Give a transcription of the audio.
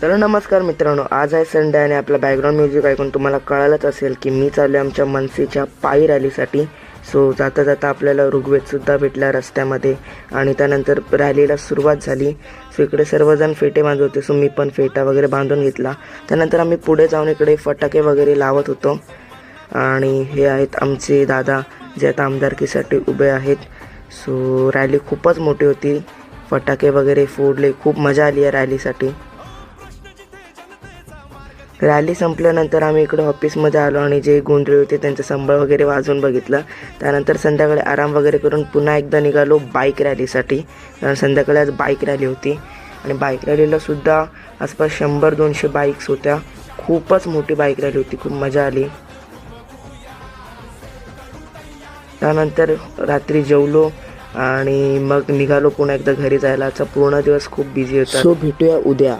तर नमस्कार मित्रांनो, आज आहे संडे आणि आपला बॅकग्राऊंड म्युझिक ऐकून तुम्हाला कळालंच असेल की मी चाललो आमच्या मनसेच्या पायी रॅलीसाठी. सो जाता जाता आपल्याला ऋग्वेदसुद्धा भेटला रस्त्यामध्ये आणि त्यानंतर रॅलीला सुरुवात झाली. सो इकडे सर्वजण फेटे बांधत होते, सो मी पण फेटा वगैरे बांधून घेतला. त्यानंतर आम्ही पुढे जाऊन इकडे फटाके वगैरे लावत होतो आणि हे आहेत आमचे दादा जे आता आमदारकीसाठी उभे आहेत. सो रॅली खूपच मोठी होती, फटाके वगैरे फोडले, खूप मजा आली आहे रॅलीसाठी. रॅली संपल्यानंतर आम्ही इकडे ऑफिसमध्ये आलो आणि जे गोंधळी होते त्यांचं संबळ वगैरे वाजवून बघितलं. त्यानंतर संध्याकाळी आराम वगैरे करून पुन्हा एकदा निघालो बाईक रॅलीसाठी, कारण संध्याकाळी आज बाईक रॅली होती आणि बाईक रॅलीलासुद्धा आसपास 100-200 बाईक्स होत्या. खूपच मोठी बाईक रॅली होती, खूप मजा आली. त्यानंतर रात्री जेवलो आणि मग निघालो पुन्हा एकदा घरी जायला. आजचा पूर्ण दिवस खूप बिझी होता. सो भेटूया उद्या.